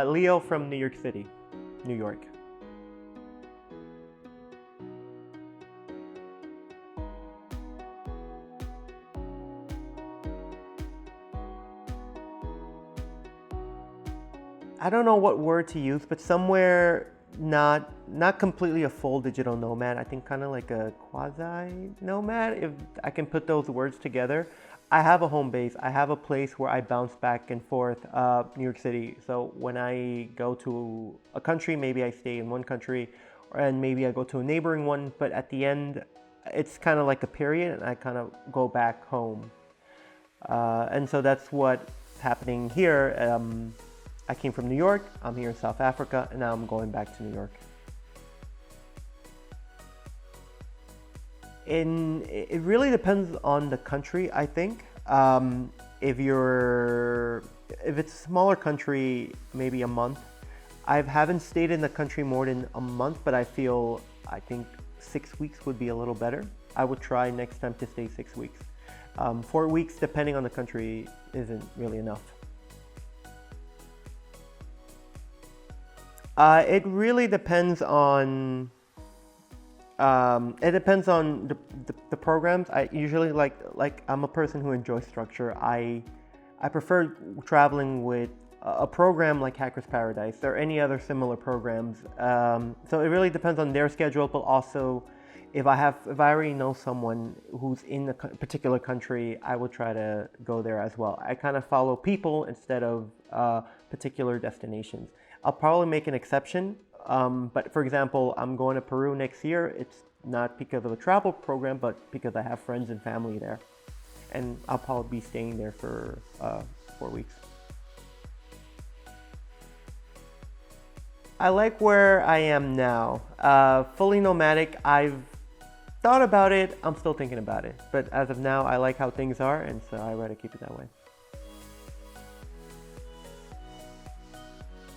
Leo from New York City, New York. I don't know what word to use, but somewhere not completely a full digital nomad. I think kind of like a quasi nomad, if I can put those words together. I have a home base. I have a place where I bounce back and forth, New York City. So when I go to a country, maybe I stay in one country, and maybe I go to a neighboring one. But at the end, it's kind of like a period, and I kind of go back home. And so that's what's happening here. I came from New York, I'm here in South Africa, and now I'm going back to New York. It really depends on the country, I think. If it's a smaller country, maybe a month. I haven't stayed in the country more than a month, but I think 6 weeks would be a little better. I would try next time to stay 6 weeks. 4 weeks, depending on the country, isn't really enough. It really depends on the programs. I usually like I'm a person who enjoys structure. I prefer traveling with a program like Hackers Paradise or any other similar programs. So it really depends on their schedule, but also if I already know someone who's in a particular country, I will try to go there as well. I kind of follow people instead of particular destinations. I'll probably make an exception, but for example, I'm going to Peru next year. It's not because of a travel program, but because I have friends and family there. And I'll probably be staying there for 4 weeks. I like where I am now. Fully nomadic, I've thought about it, I'm still thinking about it. But as of now, I like how things are, and so I'd rather keep it that way.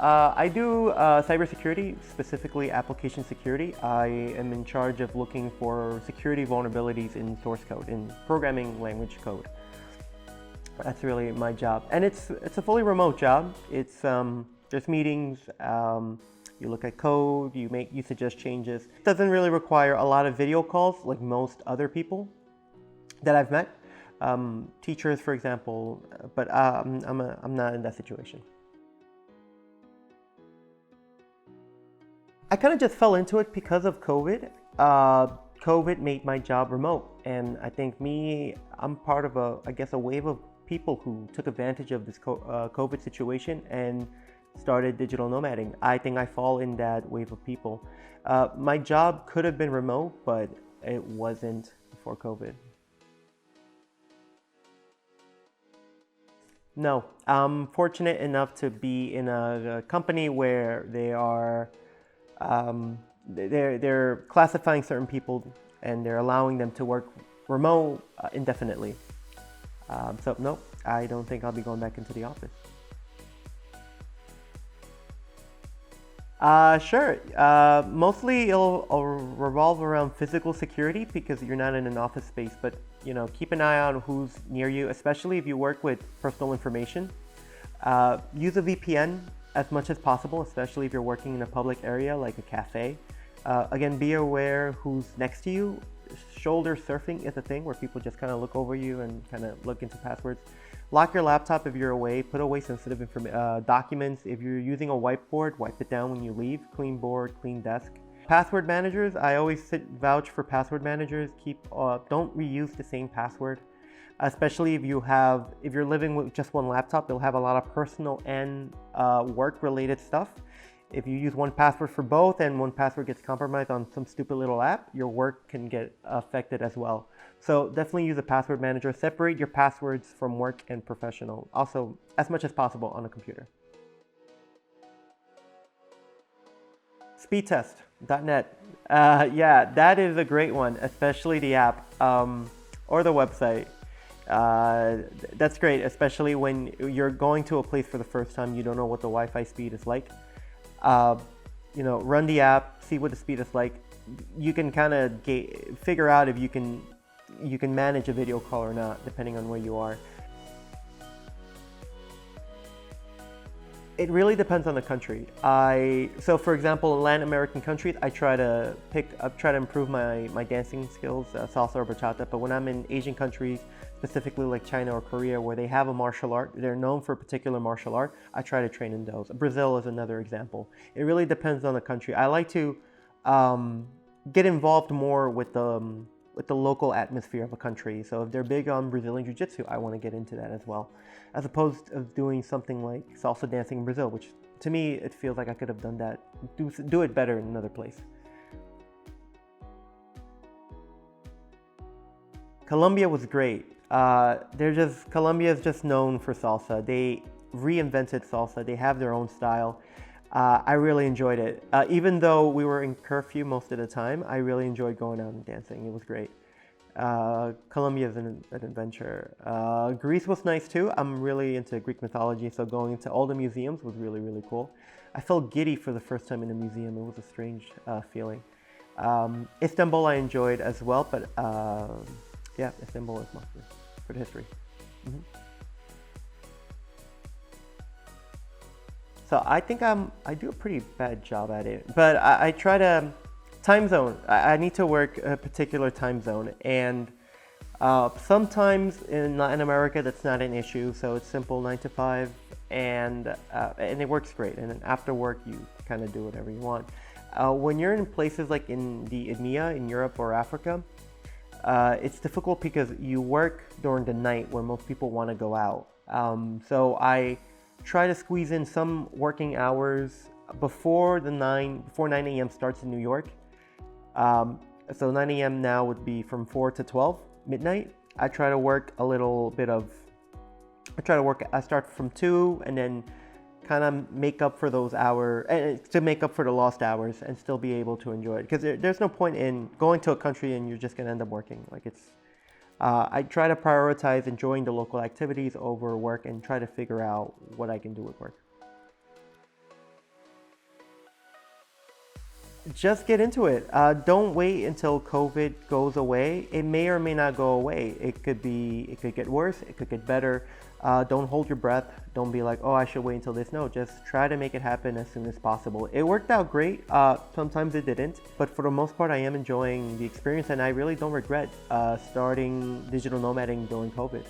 I do cybersecurity, specifically application security. I am in charge of looking for security vulnerabilities in source code, in programming language code. That's really my job. And it's a fully remote job. It's there's meetings, you look at code, you suggest changes. It doesn't really require a lot of video calls like most other people that I've met. Teachers, for example, but I'm not in that situation. I kind of just fell into it because of COVID. COVID made my job remote, and I think I'm part of a wave of people who took advantage of this COVID situation and started digital nomading. I think I fall in that wave of people. My job could have been remote, but it wasn't before COVID. No, I'm fortunate enough to be in a company where they're classifying certain people and they're allowing them to work remote indefinitely. So no, I don't think I'll be going back into the office. Sure. Mostly it'll revolve around physical security because you're not in an office space, but keep an eye on who's near you, especially if you work with personal information. Use a VPN as much as possible, especially if you're working in a public area like a cafe. Again, be aware who's next to you. Shoulder surfing is a thing where people just kind of look over you and kind of look into passwords. Lock your laptop if you're away. Put away sensitive documents. If you're using a whiteboard, wipe it down when you leave. Clean board, clean desk. Password managers, I always vouch for password managers. Don't reuse the same password. Especially if you're living with just one laptop, they'll have a lot of personal and work-related stuff. If you use one password for both and one password gets compromised on some stupid little app, your work can get affected as well. So definitely use a password manager. Separate your passwords from work and professional. Also, as much as possible on a computer. Speedtest.net. Yeah, that is a great one, especially the app or the website. That's great, especially when you're going to a place for the first time, you don't know what the Wi-Fi speed is like. Run the app, see what the speed is like. You can kind of figure out if you can manage a video call or not, depending on where you are. It really depends on the country. So for example, in Latin American countries, I try to improve my dancing skills, salsa or bachata. But when I'm in Asian countries, specifically like China or Korea, where they have a martial art, they're known for a particular martial art, I try to train in those. Brazil is another example. It really depends on the country. I like to get involved more with the local atmosphere of a country. So if they're big on Brazilian Jiu-Jitsu, I want to get into that as well. As opposed to doing something like salsa dancing in Brazil, which to me, it feels like I could have done that, do it better in another place. Colombia was great. Colombia is just known for salsa. They reinvented salsa. They have their own style. I really enjoyed it. Even though we were in curfew most of the time, I really enjoyed going out and dancing. It was great. Colombia is an adventure. Greece was nice too. I'm really into Greek mythology, so going to all the museums was really, really cool. I felt giddy for the first time in a museum. It was a strange feeling. Istanbul I enjoyed as well, but yeah, Istanbul is mostly for the history. Mm-hmm. So I think I do a pretty bad job at it, but I try to time zone. I need to work a particular time zone, and sometimes in Latin America that's not an issue. So it's simple 9 to 5, and it works great. And then after work you kind of do whatever you want. When you're in places like in the EMEA, in Europe or Africa, it's difficult because you work during the night where most people want to go out. So I try to squeeze in some working hours before 9 a.m. starts in New York. So 9 a.m. now would be from 4 to 12 midnight. I try to work a little bit of, I start from 2 and then kind of make up for those hours, to make up for the lost hours and still be able to enjoy it. Because there's no point in going to a country and you're just going to end up working. Like I try to prioritize enjoying the local activities over work and try to figure out what I can do with work. Just get into it. Don't wait until COVID goes away. It may or may not go away. It could get worse. It could get better. Don't hold your breath. Don't be like, oh, I should wait until this. No, just try to make it happen as soon as possible. It worked out great. Sometimes it didn't, but for the most part, I am enjoying the experience, and I really don't regret starting digital nomading during COVID.